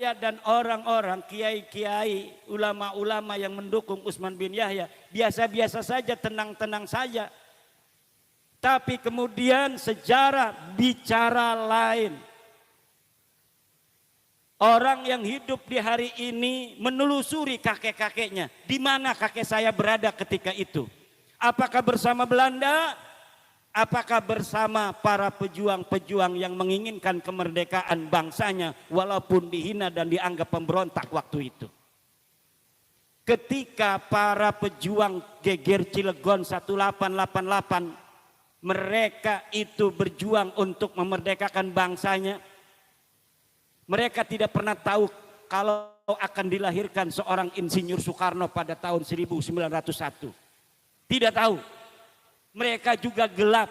Saya dan orang-orang kiai-kiai, ulama-ulama yang mendukung Utsman bin Yahya biasa-biasa saja, tenang-tenang saja. Tapi kemudian sejarah bicara lain. Orang yang hidup di hari ini menelusuri kakek-kakeknya. Di mana kakek saya berada ketika itu? Apakah bersama Belanda? Apakah bersama para pejuang-pejuang yang menginginkan kemerdekaan bangsanya walaupun dihina dan dianggap pemberontak waktu itu? Ketika para pejuang Geger Cilegon 1888 mereka itu berjuang untuk memerdekakan bangsanya, mereka tidak pernah tahu kalau akan dilahirkan seorang Insinyur Soekarno pada tahun 1901. Tidak tahu. Mereka juga gelap,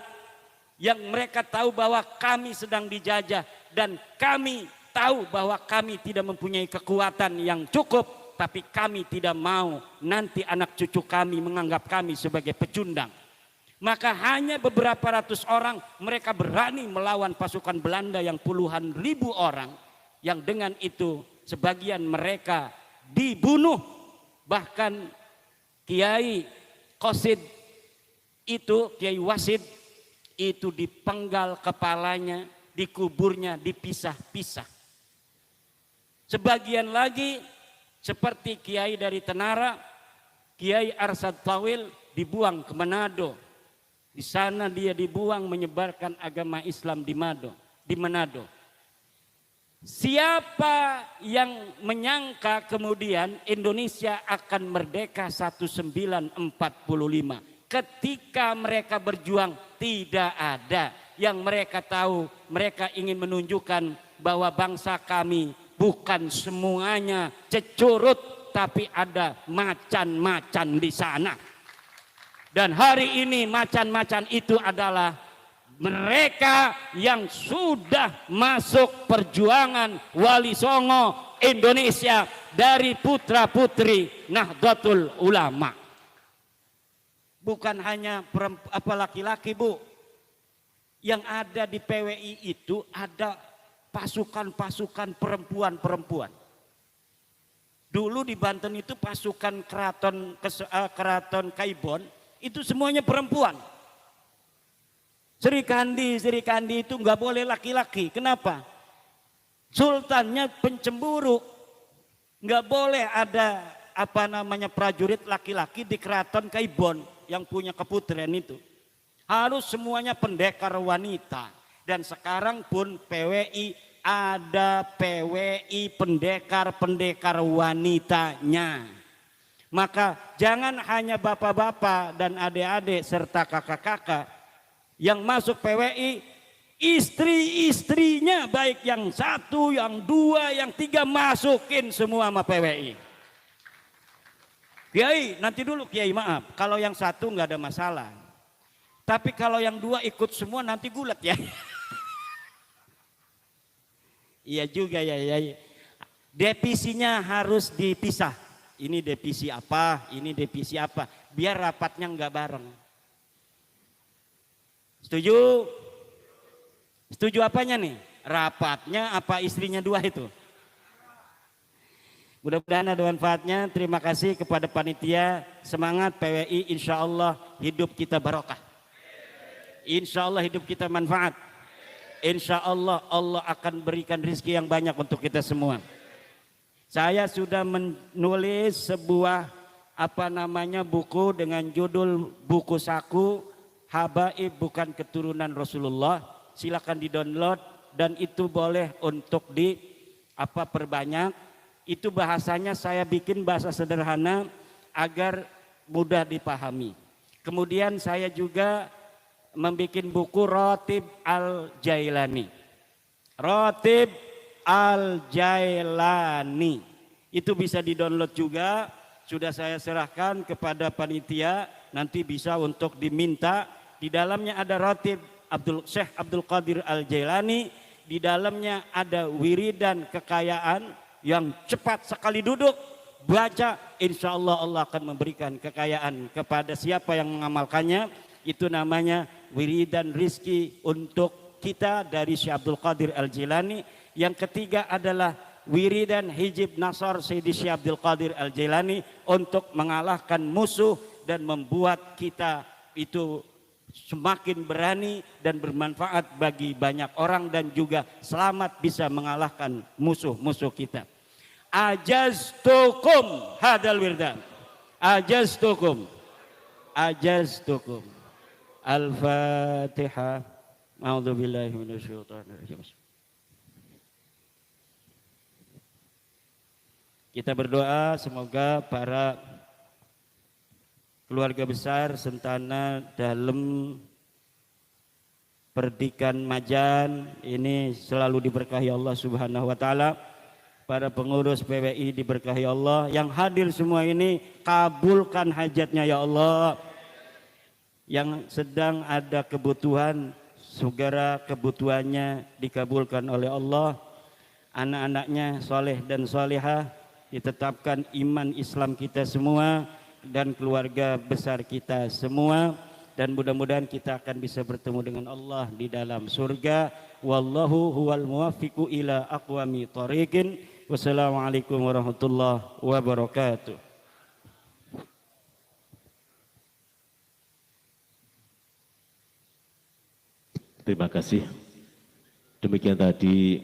yang mereka tahu bahwa kami sedang dijajah dan kami tahu bahwa kami tidak mempunyai kekuatan yang cukup, tapi kami tidak mau nanti anak cucu kami menganggap kami sebagai pecundang. Maka hanya beberapa ratus orang mereka berani melawan pasukan Belanda yang puluhan ribu orang, yang dengan itu sebagian mereka dibunuh, bahkan Kiai Qasid itu, Kiai Wasid itu dipenggal kepalanya, dikuburnya dipisah-pisah. Sebagian lagi seperti Kiai dari Tenara, Kiai Arsad Tawil dibuang ke Manado. Di sana dia dibuang menyebarkan agama Islam di Manado. Siapa yang menyangka kemudian Indonesia akan merdeka 1945? Ketika mereka berjuang tidak ada. Yang mereka tahu, mereka ingin menunjukkan bahwa bangsa kami bukan semuanya cecurut, tapi ada macan-macan di sana. Dan hari ini macan-macan itu adalah mereka yang sudah masuk perjuangan Wali Songo Indonesia dari putra-putri Nahdlatul Ulama. Bukan hanya laki-laki, Bu. Yang ada di PWI itu ada pasukan-pasukan perempuan-perempuan. Dulu di Banten itu pasukan keraton Kaibon itu semuanya perempuan. Sri Kandi itu nggak boleh laki-laki. Kenapa? Sultannya pencemburu. Nggak boleh ada prajurit laki-laki di keraton Kaibon yang punya keputrian itu. Harus semuanya pendekar wanita. Dan sekarang pun PWI ada PWI pendekar-pendekar wanitanya. Maka jangan hanya bapak-bapak dan adik-adik serta kakak-kakak yang masuk PWI, istri-istrinya baik yang satu, yang dua, yang tiga masukin semua sama PWI. Kiai, nanti dulu Kiai, maaf. Kalau yang satu nggak ada masalah. Tapi kalau yang dua ikut semua nanti gulat ya. Iya juga ya. Divisinya harus dipisah. Ini divisi apa, ini divisi apa. Biar rapatnya nggak bareng. Setuju? Setuju apanya nih? Rapatnya apa istrinya dua itu? Mudah-mudahan ada manfaatnya. Terima kasih kepada panitia. Semangat PWI, insya Allah hidup kita barokah. Insya Allah hidup kita manfaat. Insya Allah Allah akan berikan rezeki yang banyak untuk kita semua. Saya sudah menulis sebuah buku dengan judul buku saku Habaib bukan keturunan Rasulullah. Silakan di-download dan itu boleh untuk perbanyak. Itu bahasanya saya bikin bahasa sederhana agar mudah dipahami. Kemudian saya juga membuat buku Ratib Al-Jailani. Ratib Al-Jailani. Itu bisa di-download juga. Sudah saya serahkan kepada panitia. Nanti bisa untuk diminta. Di dalamnya ada Ratib Syekh Abdul Qadir Al-Jailani. Di dalamnya ada wiridan kekayaan yang cepat sekali duduk, baca, insya Allah Allah akan memberikan kekayaan kepada siapa yang mengamalkannya. Itu namanya wiridan rizki untuk kita dari Syekh Abdul Qadir Al-Jilani. Yang ketiga adalah wiridan hijib nasar Sayyidi Syekh Abdul Qadir Al-Jailani untuk mengalahkan musuh dan membuat kita itu semakin berani dan bermanfaat bagi banyak orang dan juga selamat bisa mengalahkan musuh-musuh kita. Ajaztukum hadal wirdan. Ajaztukum. Al-Fatihah. A'udzubillahi minasyaitonir. Kita berdoa semoga para keluarga besar Sentana dalam Perdikan Majan ini selalu diberkahi Allah Subhanahu wa taala. Para pengurus PWI diberkahi Allah. Yang hadir semua ini kabulkan hajatnya ya Allah. Yang sedang ada kebutuhan, segera kebutuhannya dikabulkan oleh Allah. Anak-anaknya soleh dan solehah, ditetapkan iman Islam kita semua dan keluarga besar kita semua, dan mudah-mudahan kita akan bisa bertemu dengan Allah di dalam surga. Wallahu huwal muwaffiqu ila aqwami thoriqin. Wassalamualaikum warahmatullahi wabarakatuh. Terima kasih. Demikian tadi